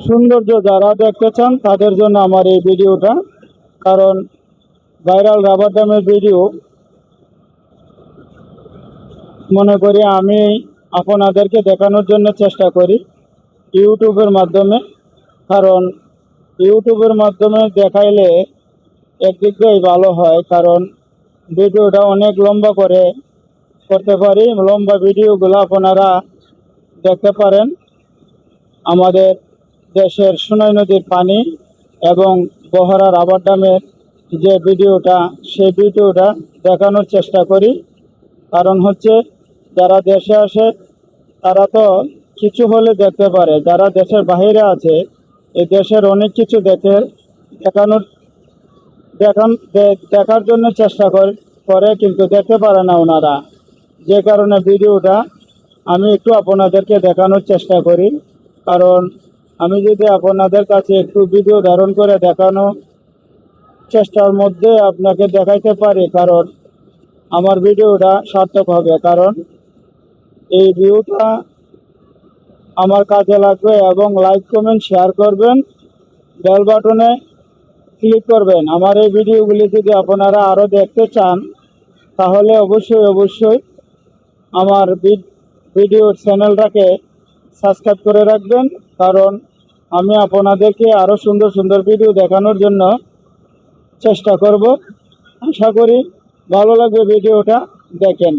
সৌন্দর্য যারা দেখতে চান তাদের জন্য আমার এই ভিডিওটা। কারণ ভাইরাল রাবার ড্যামের ভিডিও মনে করি আমি আপনাদেরকে দেখানোর জন্য চেষ্টা করি ইউটিউবের মাধ্যমে। কারণ ইউটিউবের মাধ্যমে দেখাইলে একদিক দিয়েই ভালো হয়, কারণ ভিডিওটা অনেক লম্বা করতে পারি। লম্বা ভিডিওগুলো আপনারা দেখতে পারেন আমাদের দেশের সোনাই নদীর পানি এবং বহরা রাবার ড্যামের যে ভিডিওটা, সেই ভিডিওটা দেখানোর চেষ্টা করি। কারণ হচ্ছে যারা দেশে আসে তারা তো কিছু হলে দেখতে পারে, যারা দেশের বাইরে আছে এই দেশের অনেক কিছু দেখার জন্য চেষ্টা করে কিন্তু দেখতে পারে না ওনারা। যে কারণে ভিডিওটা আমি একটু আপনাদেরকে দেখানোর চেষ্টা করি। কারণ আমি যদি আপনাদের কাছে একটু ভিডিও ধারণ করে দেখানো চেষ্টার মধ্যে আপনাকে দেখাইতে পারি, কারণ আমার ভিডিওটা সার্থক হবে। কারণ এই ভিউটা আমার কাজে লাগবে এবং লাইক কমেন্ট শেয়ার করবেন, বেল বাটনে ক্লিক করবেন। আমার এই ভিডিওগুলি যদি আপনারা আরও দেখতে চান তাহলে অবশ্যই আমার ভিডিওর চ্যানেলটাকে সাবস্ক্রাইব করে রাখবেন। কারণ আমি আপনাদেরকে আরও সুন্দর ভিডিও দেখানোর জন্য চেষ্টা করব। আশা করি ভালো লাগবে ভিডিওটা, দেখেন।